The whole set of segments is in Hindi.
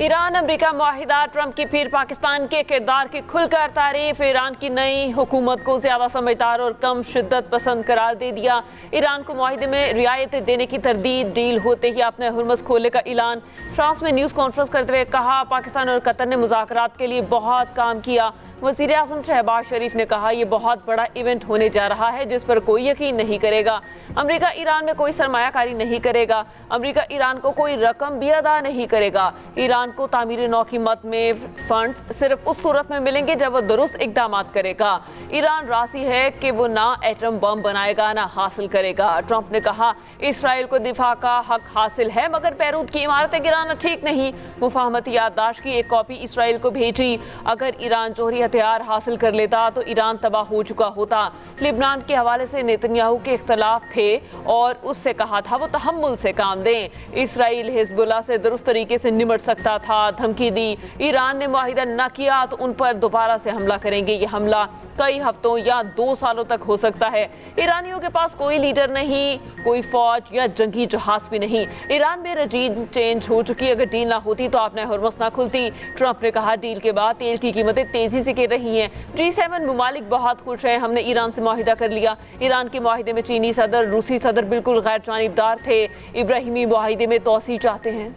ईरान अमेरिका मुआहिदा, ट्रंप की फिर पाकिस्तान के किरदार की खुलकर तारीफ। ईरान की नई हुकूमत को ज्यादा समझदार और कम शिद्दत पसंद करार दे दिया। ईरान को मुआहिदे में रियायत देने की तरदीद, डील होते ही अपने हुर्मस खोलने का ऐलान। फ्रांस में न्यूज़ कॉन्फ्रेंस करते हुए कहा, पाकिस्तान और कतर ने मुज़ाकरात के लिए बहुत काम किया। वज़ीर आज़म शहबाज शरीफ ने कहा, यह बहुत बड़ा इवेंट होने जा रहा है जिस पर कोई यकीन नहीं करेगा। अमेरिका ईरान में कोई सरमायाकारी नहीं करेगा। अमेरिका ईरान को कोई रकम भी अदा नहीं करेगा। ईरान को तामीर नौ की मद में फंड्स सिर्फ उस सूरत में मिलेंगे जब वो दुरुस्त इकदाम करेगा। ईरान राजी है कि वो ना एटम बम बनाएगा ना हासिल करेगा। ट्रंप ने कहा, इसराइल को दिफा का हक हासिल है मगर बैरूत की इमारतें गिराना ठीक नहीं। मुफाहमती याददाश्त की एक कॉपी इसराइल को भेजी। अगर ईरान जोहरी हथियार हासिल कर लेता तो ईरान तबाह हो चुका होता। लिबनान के हवाले से नेतन्याहू के इख्तलाफ थे और उससे कहा था वो तहम्मुल से काम दें। इसराइल हिजबुल्लाह से दुरुस्त तरीके से निमट सकता था, धमकी दी। ईरान ने मुआहिदा न किया तो उन पर दोबारा से हमला करेंगे। ये हमला कई हफ्तों या 2 सालों तक हो सकता है। ईरानियों के पास कोई लीडर नहीं, कोई फौज या जंगी जहाज भी नहीं। ईरान में रजीम चेंज हो चुकी। अगर डील ना होती तो आपने हुर्मस ना खुलती। ट्रंप ने कहा, डील के बाद तेल की कीमतें तेजी से गिर रही हैं। G7 मुमालिक बहुत खुश हैं, हमने ईरान से मुआहिदा कर लिया। ईरान के मुआहिदे में चीनी सदर, रूसी सदर बिल्कुल गैर जानिबदार थे। इब्राहिमी मुआहिदे में तोसी चाहते हैं।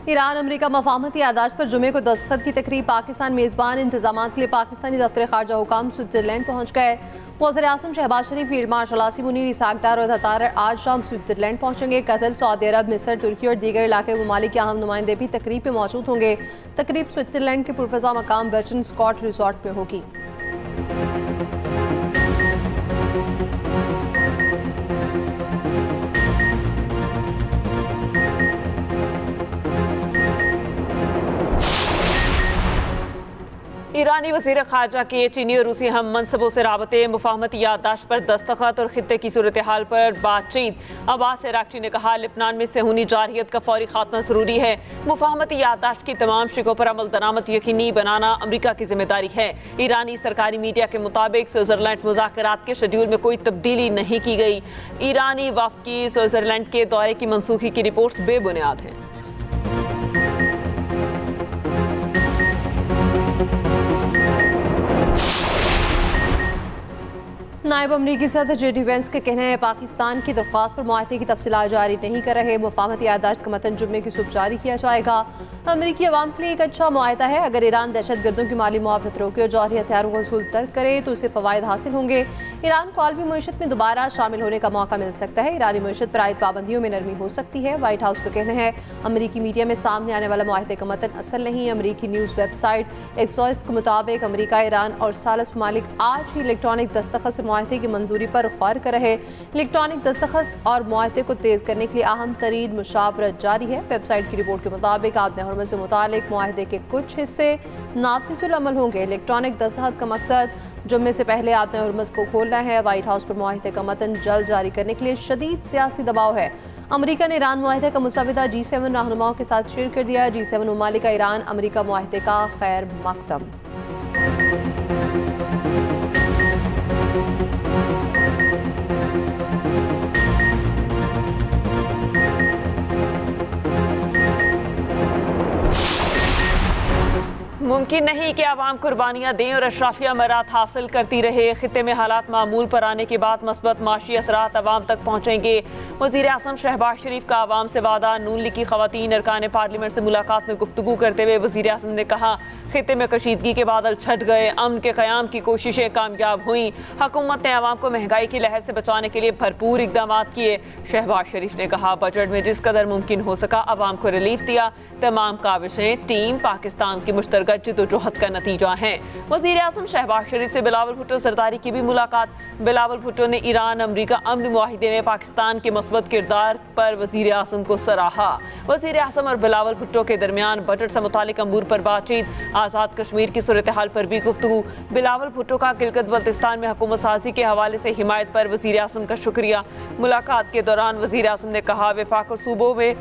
ईरान अमेरिका मफाहमती याददाश्त पर जुमे को दस्तखत की तकरीब। पाकिस्तान मेज़बान इंतजामात के लिए पाकिस्तानी दफ्तर खारजा हुकाम स्विट्जरलैंड पहुँच गए। वज़ीर आज़म शहबाज शरीफ, फील्ड मार्शल आसिम मुनीर, इसाक डार और हतार आज शाम स्विट्जरलैंड पहुँचेंगे। कतर, सऊदी अरब, मिस्र, तुर्की और दीगर इलाके ममालिक के अहम नुमाइंदे भी तकरीब में मौजूद होंगे। तकरीब स्विट्जरलैंड के पुरफ़ज़ा मकाम बर्चन स्कॉट रिजॉर्ट में होगी। ईरानी वज़ीर ख़ारजा के चीनी और रूसी हम मनसबों से राबते, मुफाहमती याददाश्त पर दस्तखत और खित्ते की सूरत हाल पर बातचीत। अब्बास इराक़ची ने कहा, लिबनान में सेहूनी जारहियत का फौरी खात्मा ज़रूरी है। मुफाहमती याददाश्त की तमाम शिकों पर अमल दरामद यकीनी बनाना अमरीका की जिम्मेदारी है। ईरानी सरकारी मीडिया के मुताबिक स्विट्ज़रलैंड मुज़ाकरात के शेड्यूल में कोई तब्दीली नहीं की गई। ईरानी वफ़द की स्विट्ज़रलैंड के दौरे की मनसूखी की रिपोर्ट्स बेबुनियाद हैं। नायब अमरीकी सदर JD वेंस के कहना है, पाकिस्तान की दरख्वास्त पर मुआहदे की तफसीलात जारी नहीं कर रहे। मुफाहमती याददाश्त का मतन जुम्मे की सुबह जारी किया जाएगा। अमरीकी अवाम के लिए एक अच्छा मुआहदा है। अगर ईरान दहशत गर्दों की माली मुआवनत रोके और जौहरी हथियारों को वसूल तर्क करे तो इससे फ़वायद हासिल होंगे। ईरान को आलमी मईशत में दोबारा शामिल होने का मौका मिल सकता है। ईरानी मईशत पर आयद पाबंदियों में नरमी हो सकती है। व्हाइट हाउस का कहना है, अमरीकी मीडिया में सामने आने वाला मुआहदे का मतन असल नहीं। अमरीकी न्यूज़ वेबसाइट एक्सॉइस के मुताबिक अमरीका, ईरान और सालस ममालिक आज ही इलेक्ट्रॉनिक दस्तखत से मुआहदे की मंजूरी पर गौर कर रहे। इलेक्ट्रॉनिक दस्तखत और मुआहदे को तेज करने के लिए अहम तरीन मुशावरत जारी है। वेबसाइट की रिपोर्ट के मुताबिक आपने हुर्मस से मुतालिक मुआहदे के कुछ हिस्से नाफिजुल अमल होंगे। इलेक्ट्रॉनिक दस्तखत का मकसद जुम्मे से पहले आपने हुर्मस को खोलना है। व्हाइट हाउस पर मुआहदे का मतन जल्द जारी करने के लिए शदीद सियासी दबाव है। अमरीका ने ईरान मुआहदे का मुसविदा G7 रहनुमाओं के साथ शेयर कर दिया। G7 ममालिक का ईरान अमरीका मुआहदे का खैर मकदम। मुमकिन नहीं कि आवाम कुर्बानियाँ दें और अशराफिया मरात हासिल करती रहे। खित्ते में हालात मामूल पर आने के बाद मस्बत माशी असरात आवाम तक पहुँचेंगे। वज़ीर आज़म शहबाज शरीफ का आवाम से वादा। नून लीग की ख़वातीन अरकान पार्लियामेंट से मुलाकात में गुफ्तगू करते हुए वज़ीर आज़म ने कहा, खित्ते में कशीदगी के बादल छट गए, अमन के क़याम की कोशिशें कामयाब हुई। हुकूमत ने आवाम को महंगाई की लहर से बचाने के लिए भरपूर इकदाम किए। शहबाज शरीफ ने कहा, बजट में जिस कदर मुमकिन हो सका आवाम को रिलीफ दिया। तमाम काविशें टीम पाकिस्तान की मुश्तरका जिद्दोजहद का नतीजा है। वज़ीर आज़म शहबाज शरीफ से बिलावल भुट्टो सरदारी की भी मुलाकात। बिलावल भुट्टो ने ईरान अमरीका अमन मुआहिदे में पाकिस्तान के मस्बत किरदार पर वज़ीर आज़म को सराहा। वज़ीर आज़म और बिलावल भुट्टो के दरमियान बजट से मुतालिक अमूर पर बातचीत। आज़ाद कश्मीर की सूरत हाल पर भी गुफ्तगू। बिलावल भुट्टो का गिलगित बल्तिस्तान में हुकूमत साजी के हवाले से हिमायत पर वज़ीर आज़म का शुक्रिया। मुलाकात के दौरान वज़ीर आज़म ने कहा, वफाक और सूबों में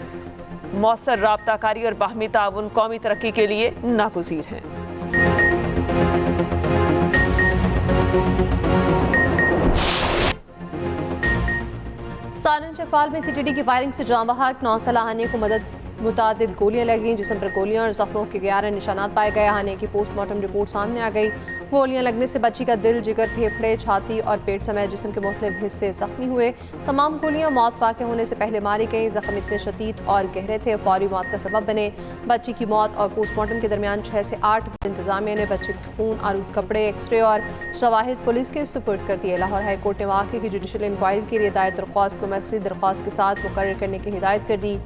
मौसर राबताकारी और बाहमी ताउन कौमी तरक्की के लिए नागुज़ीर हैं। सालन चकवाल में सीटीडी की फायरिंग से जाँ बहक 9 साल हानि को मुतादिद गोलियां लगी। जिस्म पर गोलियां और जख्मों के 11 निशानात पाए गए। हानि की पोस्टमार्टम रिपोर्ट सामने आ गई। गोलियां लगने से बच्ची का दिल, जिगर, फेफड़े, छाती और पेट समेत जिस्म के मुख्तलिफ हिस्से जख्मी हुए। तमाम गोलियां मौत वाक़ होने से पहले मारी गई। जख्म इतने शदीद और गहरे थे फौरी मौत का सबब बने। बच्ची की मौत और पोस्टमार्टम के दरमियान 6 से 8 इंतजामिया ने बच्चे के खून आलूद कपड़े, एक्सरे और शवाहिद पुलिस के सुपुर्द कर दिए। लाहौर हाई कोर्ट ने वाक़े की जुडिशल इंक्वायरी के लिए दायर दरख्वास्त को मज़ीद दरख्वास्त के साथ मुकर्रर करने की हिदायत कर दी।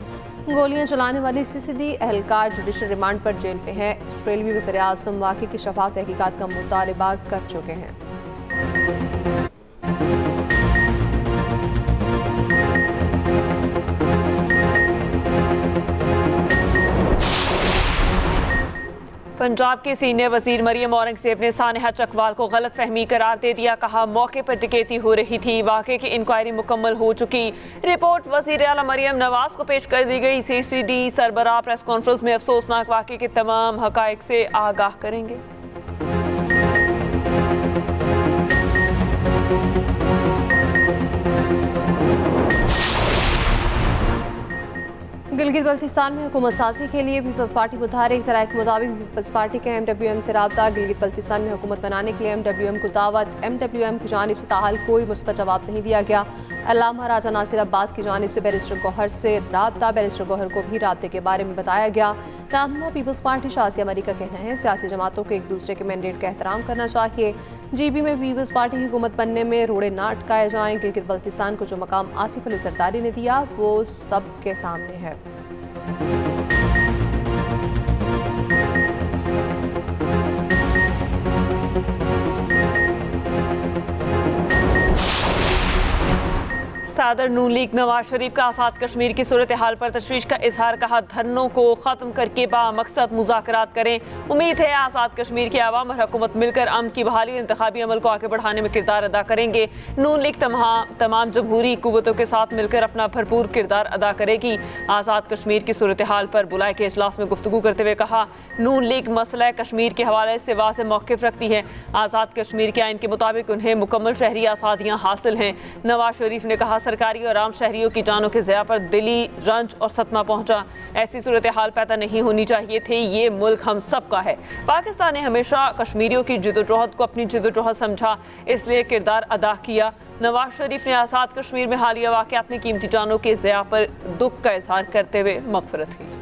गोलियां चलाने वाली सीसीडी एहलकार जुडिशल रिमांड पर जेल में है। ऑस्ट्रेलियाई वज़ीर आज़म वाक़े की शफाफ तहकीकात का मुतालबा कर चुके हैं। पंजाब की सीनियर वजीर मरियम औरंगजेब ने सानेहा चकवाल को गलत फहमी करार दे दिया। कहा मौके पर डकैती हो रही थी। वाक़े की इंक्वायरी मुकम्मल हो चुकी। रिपोर्ट वजीर आला मरियम नवाज को पेश कर दी गई। सीसीडी सरबराह प्रेस कॉन्फ्रेंस में अफसोसनाक वाक़े के तमाम हक़ाइक़ से आगाह करेंगे। गिलगित बल्तिस्तान में हुकूमत साजी के लिए पीपल्स पार्टी मुतहरिक। ज़राए के मुताबिक पीपल्स पार्टी के MWM से रब्ता। गिलगित बल्तिस्तान में हुकूमत बनाने के लिए MWM को दावत। MWM की जानिब से ताहाल कोई मुस्बत जवाब नहीं दिया गया। अल्लामा राजा नासिर अब्बास की जानिब से बैरिस्टर गौहर से रब्ता। बैरिस्टर गौहर को भी रब्ते के बारे में बताया गया। रहनुमा पीपल्स पार्टी शाह आसिया मरी का कहना है सियासी जमातों को एक दूसरे के मैंडेट का एहतराम करना चाहिए। GB में पीपल्स पार्टी की हुकूमत बनने में रोड़े ना अटकाए जाएं। गिलगित बल्तिस्तान को जो मकाम आसिफ अली जरदारी ने दिया वो सबके सामने है। सदर नून लीग नवाज शरीफ का आज़ाद कश्मीर की सूरत हाल पर तशवीश का इजहार। कहा धरनों को ख़त्म करके बामकसद मुज़ाकरात करें। उम्मीद है आज़ाद कश्मीर की आवाम और हुकूमत मिलकर अमन की बहाली और इंतखाबी अमल को आगे बढ़ाने में किरदार अदा करेंगे। नून लीग तमाम जमहूरी कुव्वतों के साथ मिलकर अपना भरपूर किरदार अदा करेगी। आज़ाद कश्मीर की सूरत हाल पर बुलाए के इजलास में गुफ्तगू करते हुए कहा नून लीग मसला कश्मीर के हवाले से वाज़ेह मौक़िफ़ रखती है। आज़ाद कश्मीर के आइन के मुताबिक उन्हें मुकम्मल शहरी आज़ादियाँ हासिल हैं। नवाज शरीफ ने कहा सरकारी और आम शहरियों की जानों के ज़िया पर दिली रंज और सदमा पहुंचा। ऐसी सूरत हाल पैदा नहीं होनी चाहिए थी। ये मुल्क हम सब का है। पाकिस्तान ने हमेशा कश्मीरियों की जिदोजहद को अपनी जिदोजहद समझा, इसलिए किरदार अदा किया। नवाज शरीफ ने आज़ाद कश्मीर में हालिया वाक़यात में कीमती जानों के ज़िया पर दुख का इजहार करते हुए मग़फ़िरत की।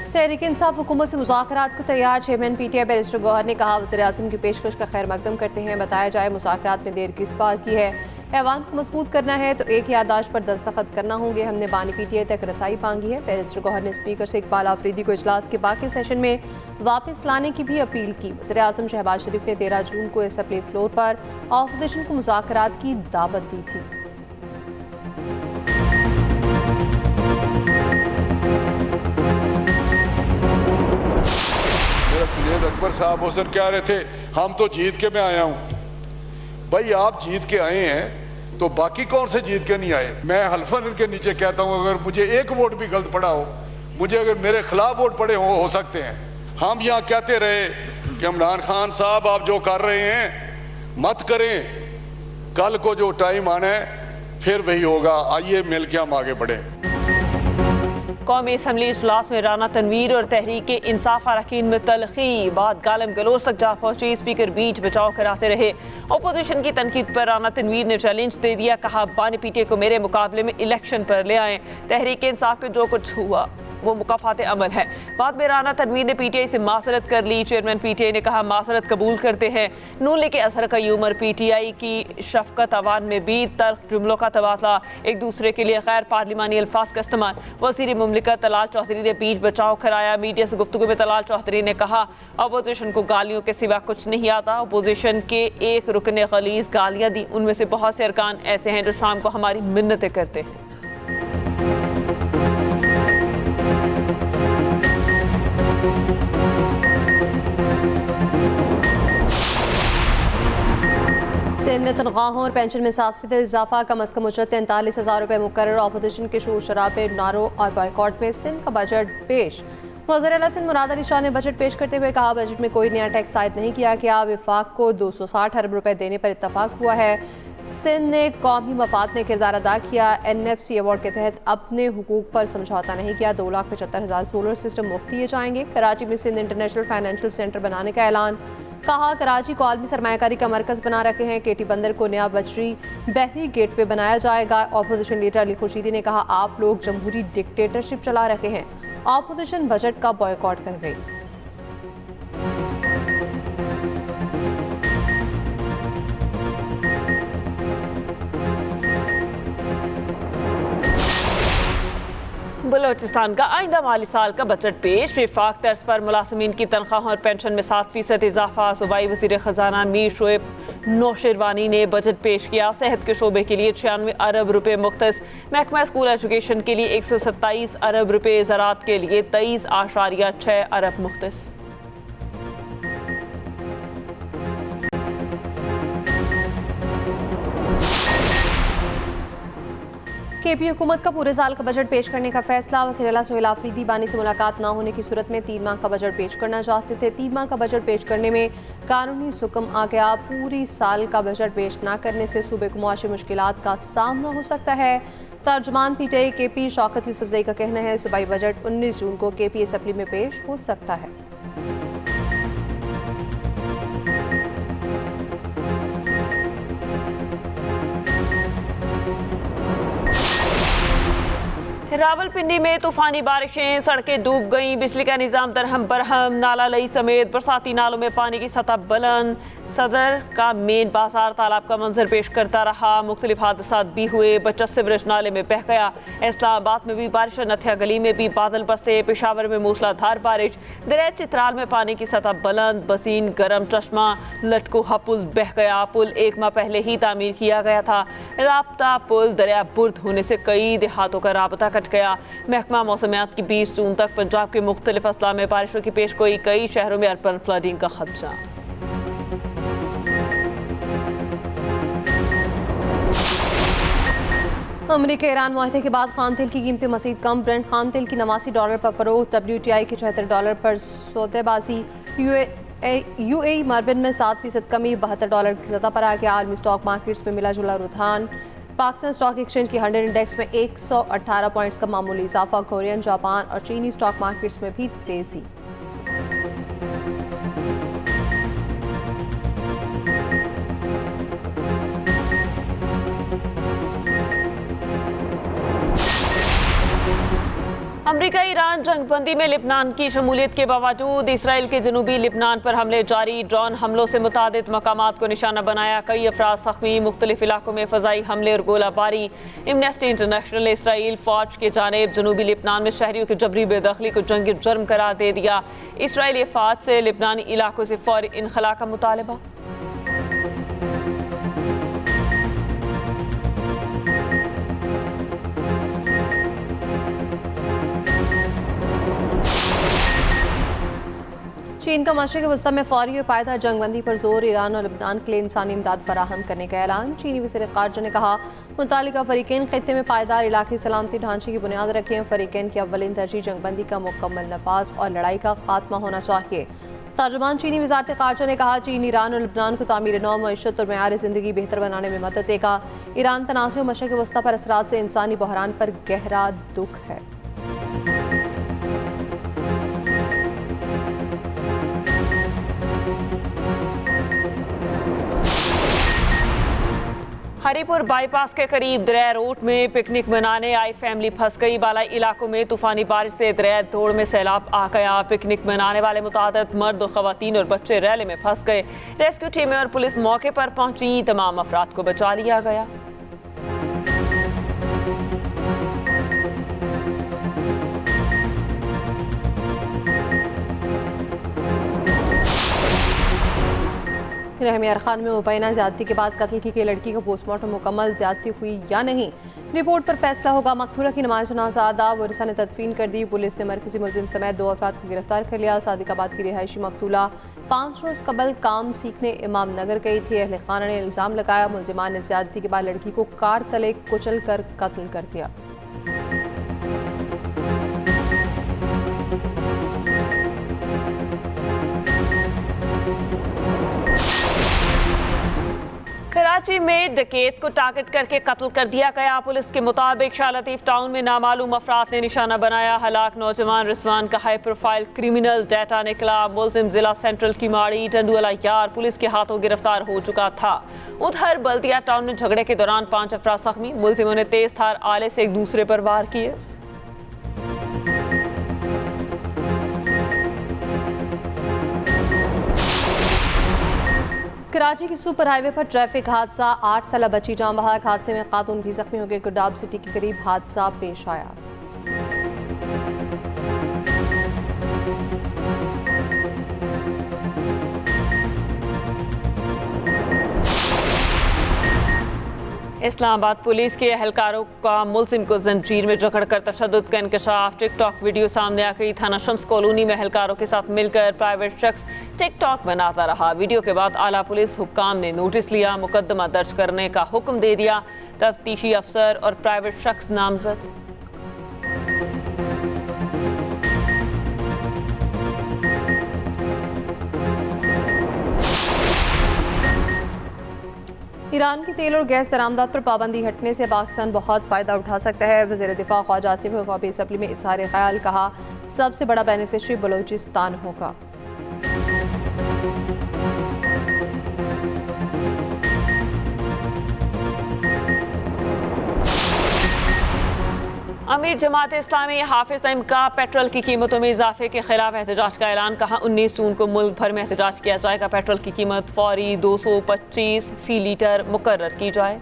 तहरीक इंसाफ हुकूमत से मुज़ाकरात को तैयार। चेयरमैन PTI बैरिस्टर गौहर ने कहा वज़ीर आज़म की पेशकश का खैर मकदम करते हैं। बताया जाए मुज़ाकरात में देर किस बात की है। ऐवान को मजबूत करना है तो एक याददाश्त पर दस्तखत करना होंगे। हमने बानी PTI तक रसाई मांगी है। बैरिस्टर गौहर ने स्पीकर से इकबाल आफरीदी को इजलास के बाकी सेशन में वापस लाने की भी अपील की। वज़ीर आज़म शहबाज शरीफ ने 13 जून को असम्बली फ्लोर पर अपोजिशन को मुज़ाकरात की दावत दी थी। जुनेद अकबर साहब उस दिन कह रहे थे हम तो जीत के मैं आया हूं। भाई आप जीत के आए हैं तो बाकी कौन से जीत के नहीं आए। मैं हल्फन के नीचे कहता हूं अगर मुझे एक वोट भी गलत पड़ा हो, मुझे अगर मेरे खिलाफ वोट पड़े हो सकते हैं। हम यहाँ कहते रहे कि इमरान खान साहब आप जो कर रहे हैं मत करें, कल को जो टाइम आना है फिर वही होगा। आइए मिल के हम आगे बढ़े। कौमी असम्बली इजलास में राना तनवीर और तहरीक इंसाफ अरकान में तलखी। बात गालम गलोच तक जा पहुंची। स्पीकर बीच बचाव कराते रहे। अपोजिशन की तनकीद पर राना तनवीर ने चैलेंज दे दिया। कहा बानी PTI को मेरे मुकाबले में इलेक्शन पर ले आए। तहरीक इंसाफ के जो कुछ हुआ वो मुकाफात अमल है। बाद में राना तनवीर ने PTI से मासरत कर ली। चेयरमैन PTI ने कहा मासरत कबूल करते हैं। नून लीग के असर का यूमर PTI की शफकत अवान में भी तल्ख जुमलों का तबादला, एक दूसरे के लिए गैर पार्लिमानी अल्फाज का इस्तेमाल। वज़ीर मुमलिकत तलाल चौधरी ने बीच बचाव कराया। मीडिया से गुफ्तगू में तलाल चौधरी ने कहा अपोजिशन को गालियों के सिवा कुछ नहीं आता। अपोजिशन के एक रुकन ने गलीज़ गालियाँ दी। उनमें से बहुत से अरकान ऐसे हैं जो शाम को हमारी मिन्नतें करते हैं। सिंध में तनख्वाहों और पेंशन में 7% इजाफा। कम अज़ कम उजरत 43,000 रुपये मुकर्रर। अपोजिशन के शोर शराबे, नारों और बॉयकॉट में सिंध का बजट पेश। वज़ीर आला सिंध मुराद अली शाह ने बजट पेश करते हुए कहा, बजट में कोई नया टैक्स आयद नहीं किया गया। विफाक को 260 अरब रुपए देने पर इत्तफाक हुआ है। सिंध ने कौमी मफाद में किरदार अदा किया। NFC अवार्ड के तहत अपने हुकूक पर समझौता नहीं किया। 2,75,000 सोलर सिस्टम मुफ्त दिए जाएंगे। कराची में सिंध इंटरनेशनल फाइनेंशियल सेंटर बनाने का ऐलान। कहा, कराची को आलमी सरमायाकारी का मरकज बना रखे हैं। केटी बंदर को नया बहरी गेटवे बनाया जाएगा। ऑपोजिशन लीडर अली खुर्शीदी ने कहा, आप लोग जमहूरी डिक्टेटरशिप चला रहे हैं। ऑपोजिशन बजट का बॉयकॉट कर गई। बलोचिस्तान का आइंदा माली साल का बजट पेश। विफाक तर्ज पर मुलाजमीन की तनख्वाह और पेंशन में 7% इजाफा। सूबाई वज़ीर ख़जाना मीर शोएब नौशेरवानी ने बजट पेश किया। सेहत के शोबे के लिए 96 अरब रुपए मुख्तस। महकमा स्कूल एजुकेशन के लिए 127 अरब रुपए। ज़राअत के लिए 23.6 अरब मुख्तस। KP हुकूमत का पूरे साल का बजट पेश करने का फैसला। वज़ीर आला सोहेल आफरीदी बानी से मुलाकात ना होने की सूरत में 3 माह का बजट पेश करना चाहते थे। 3 माह का बजट पेश करने में कानूनी सुकम आ गया। पूरी साल का बजट पेश ना करने से सूबे को मुआशी मुश्किलात का सामना हो सकता है। तर्जुमान PTI KP शौकत यूसुफजई का कहना है, सूबाई बजट 19 जून को KP असेंबली में पेश हो सकता है। रावलपिंडी में तूफानी बारिशें, सड़कें डूब गईं, बिजली का निजाम दरहम बरहम। नाला लई समेत बरसाती नालों में पानी की सतह बुलंद। सदर का मेन बाजार तालाब का मंजर पेश करता रहा। मुख्तलिफ हादसात भी हुए। बच्चा सिवरेज नाले में बह गया। इस्लामाबाद में भी बारिश। नथिया गली में भी बादल बरसे। पेशावर में मूसलाधार बारिश। दरिया चित्राल में पानी की सतह बुलंद। बसीन गरम चश्मा लटकुहा पुल बह गया। पुल 1 माह पहले ही तामीर किया गया था। राब्ता पुल दरिया बुर्द होने से कई देहातों का राबता कट गया। महकमा मौसमियात की 20 जून तक पंजाब के मुख्तलिफ अजला में बारिशों की पेशगोई। कई शहरों में अर्बन फ्लडिंग का खदशा। अमरीका ईरान मुआहदे के बाद खाम तेल की कीमतें मज़ीद कम। ब्रेंट खाम तेल की $89 पर फरोख्त। WTI के $74 पर सौदेबाजी। UAE मार्बिन में 7% कमी, $72 की सतह पर आ गया। आलमी स्टॉक मार्केट्स में मिला जुला रुझान। पाकिस्तान स्टॉक एक्सचेंज की 100 इंडेक्स में 118 पॉइंट्स का मामूली इजाफा। कोरियन, जापान और चीनी स्टॉक मार्केट्स में भी तेजी। अमरीका ईरान जंगबंदी में लिबनान की शमूलियत के बावजूद इसराइल के जनूबी लिबनान पर हमले जारी। ड्रोन हमलों से मुतादिद मकामात को निशाना बनाया। कई अफराद जख्मी। मुख्तलिफ इलाकों में फ़ज़ाई हमले और गोलाबारी। एमनेस्टी इंटरनेशनल ने इसराइल फ़ौज की जानिब जनूबी लिबनान में शहरियों की जबरी बेदखली को जंगी जुर्म करार दे दिया। इसराइली फ़ौज से लिबनानी इलाकों से फौरी इनखला का मुतालबा। चीन का मशरिक़ वस्ती में फौरी और पायदार जंगबंदी पर जोर। ईरान और लिबनान के लिए इंसानी इमदाद फराहम करने का ऐलान। चीनी वज़ीर ख़ारजा ने कहा, मुतालिका फ़रीक़ैन ख़ित्ते में पायदार इलाक़ाई सलामती ढांचे की बुनियाद रखें। फ़रीक़ैन की अव्वलीन तरजीह जंगबंदी का मुकम्मल नफाज़ और लड़ाई का खात्मा होना चाहिए। तर्जुमान चीनी वज़ारत ख़ारजा ने कहा, चीन ईरान और लिबनान को तामीर नौ मईशत और मेयार ज़िंदगी बेहतर बनाने में मदद देगा। ईरान तनाज़ुर मशरिक़ वस्ती पर असरात से इंसानी बहरान पर गहरा दुख है। हरीपुर बाईपास के करीब दरिया रोड में पिकनिक मनाने आई फैमिली फंस गई। बालाई इलाकों में तूफानी बारिश से दरिया दौड़ में सैलाब आ गया। पिकनिक मनाने वाले मुतादिद मर्द और खवातीन और बच्चे रैले में फंस गए। रेस्क्यू टीमें और पुलिस मौके पर पहुंची। तमाम अफराद को बचा लिया गया। रहमी अरखान में मुबैना ज़्यादती के बाद कत्ल की गई लड़की का पोस्टमार्टम मुकम्मल ज़्यादती हुई या नहीं, रिपोर्ट पर फैसला होगा। मकतूला की नमाज जनाज़ा अदा, वरिसा ने तदफीन कर दी। पुलिस ने मरकजी मुलजिम समेत 2 अफराद को गिरफ्तार कर लिया। सादिकाबाद की रिहायशी मकतूला 5 रोज़ कबल काम सीखने इमाम नगर गई थी। अहले खाना ने इल्ज़ाम लगाया, मुलजिमान ने ज़्यादती के बाद लड़की को कार तले कुचल कर कत्ल कर दिया। कराची में डकैत को टारगेट करके कत्ल कर दिया गया। पुलिस के मुताबिक शाह लतीफ टाउन में नामालूम अफराद ने निशाना बनाया। हलाक नौजवान रिजवान का हाई प्रोफाइल क्रिमिनल डाटा निकला। मुलजिम जिला सेंट्रल की माड़ी टंडुअला यार पुलिस के हाथों गिरफ्तार हो चुका था। उधर बल्दिया टाउन में झगड़े के दौरान 5 अफराद जख्मी। मुलजिमों ने तेज धार आले से एक दूसरे पर वार किए। कराची की सुपर हाईवे पर ट्रैफिक हादसा, 8 साल बच्ची जान बहक। हादसे में खातून भी जख्मी हो गई। गुरडाब सिटी के करीब हादसा पेश आया। इस्लामाबाद पुलिस के एहलकारों का मुलजिम को जंजीर में जकड़कर तशद्दुद का इंकशाफ। टिकटॉक वीडियो सामने आ गई। थाना शम्स कॉलोनी में एहलकारों के साथ मिलकर प्राइवेट शख्स टिकटॉक बनाता रहा। वीडियो के बाद आला पुलिस हुक्काम ने नोटिस लिया, मुकदमा दर्ज करने का हुक्म दे दिया। तफ्तीशी अफसर और प्राइवेट शख्स नामजद। ईरान की तेल और गैस दरामदात पर पाबंदी हटने से पाकिस्तान बहुत फ़ायदा उठा सकता है। वज़ीर दिफा ख्वाजा आसिफ ग़ौबी असम्बली में इज़हार ख्याल, कहा सबसे बड़ा बेनिफिशरी बलूचिस्तान होगा। अमीर जमात इस्लामी हाफिज नईम का पेट्रोल की कीमतों में इजाफे के खिलाफ एहतजाज का ऐलान। कहा 19 जून को मुल्क भर में एहतजाज किया जाएगा। पेट्रोल की कीमत फौरी 225 फी लीटर मुकर्रर की जाए।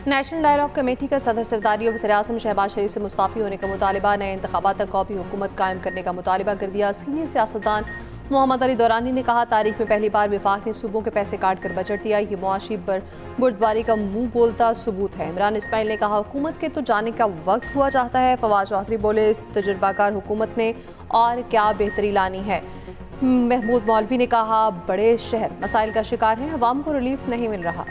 नेशनल डायलॉग कमेटी का सदर सरदारी और वज़ीर-ए-आज़म शहबाज शरीफ से मुस्ताफ़ी होने का मुतालिबा। नए इंतखाबात तक कौमी हुकूमत कायम करने का मुतालिबा कर दिया। सीनियर सियासतदान मोहम्मद अली दौरानी ने कहा तारीख में पहली बार विफाक ने सूबों के पैसे काट कर बजट दिया। ये मुआशी बुर्दबारी का मुंह बोलता सबूत है। इमरान इस्माइल ने कहा हुकूमत के तो जाने का वक्त हुआ चाहता है। फवाद चौधरी बोले तजुर्बाकार हुकूमत ने और क्या बेहतरी लानी है। महमूद मौलवी ने कहा बड़े शहर मसाइल का शिकार हैं, अवाम को रिलीफ नहीं मिल रहा।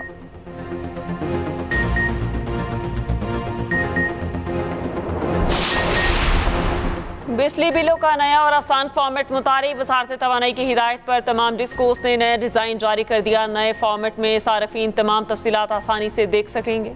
बिजली बिलों का नया और आसान फॉर्मेट मुतारी। वज़ारत तवानाई की हिदायत पर तमाम डिस्कोस ने नया डिज़ाइन जारी कर दिया। नए फॉर्मेट में सार्फिन तमाम तफसीलात आसानी से देख सकेंगे।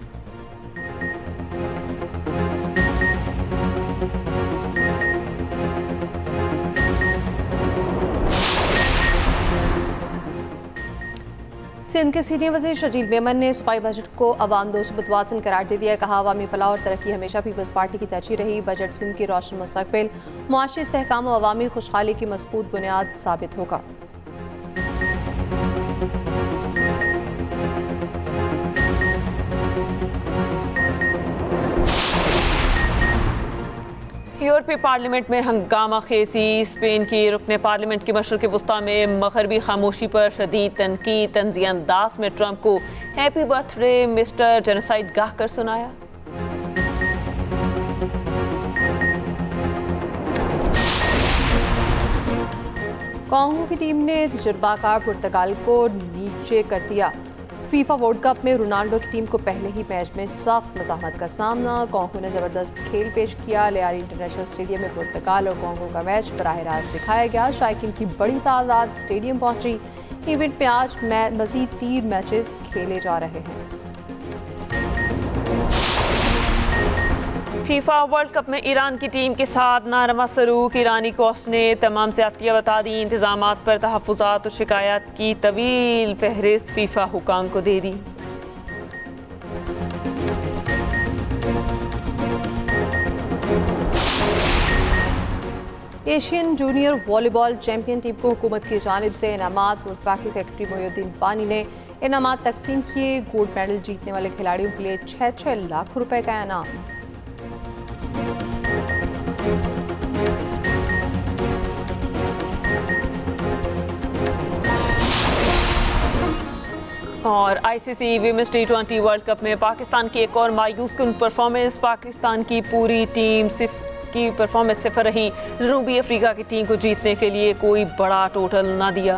सिंध के सीनियर वज़ीर शजील मेमन ने सूबाई बजट को अवाम दोस्त मुतवाज़िन करार दे दिया। कहा अवामी फलाह और तरक्की हमेशा पीपल्स पार्टी की तरजीह रही। बजट सिंध की रोशन मुस्तकबिल, मुआशी इस्तेहकाम और अवामी खुशहाली की मजबूत बुनियाद साबित होगा। यूरोपीय पार्लियामेंट में हंगामा खेसी। स्पेन की रुकने पार्लियामेंट की मशरक़ वस्ता में मग़रबी खामोशी पर शदीद तनकीद। तंज़िया अंदाज में ट्रंप को हैप्पी बर्थडे मिस्टर जेनोसाइड गाह कर सुनाया। कांगो की टीम ने तजुर्बाकार पुर्तगाल को नीचे कर दिया। फीफा वर्ल्ड कप में रोनाल्डो की टीम को पहले ही मैच में सख्त मज़ाहमत का सामना। कांगो ने ज़बरदस्त खेल पेश किया। लियारी इंटरनेशनल स्टेडियम में पुर्तगाल और कांगो का मैच बराह रास्त दिखाया गया। शायकीन की बड़ी तादाद स्टेडियम पहुंची। इवेंट में आज मज़ीद 3 मैचेस खेले जा रहे हैं। फीफा वर्ल्ड कप में ईरान की टीम के साथ नारमा सलूक। ईरानी कोच ने तमाम ज़्यादतियाँ बता दी। इंतज़ामात पर तहफ़्फ़ुज़ात और शिकायत की तवील फहरिस्त फीफा हुकाम को दे दी। Asian junior volleyball champion team को हुकूमत की जानिब से इनामात। वफाकी सेक्रेटरी मोहिउद्दीन पानी ने इनामात तकसीम किए। गोल्ड मेडल जीतने वाले खिलाड़ियों के लिए 6-6 लाख रुपए का इनाम। और ICC women's T20 world cup में पाकिस्तान की एक और मायूस कुन परफॉर्मेंस। पाकिस्तान की पूरी टीम की परफॉर्मेंस सिफर रही। जनूबी अफ्रीका की टीम को जीतने के लिए कोई बड़ा टोटल ना दिया।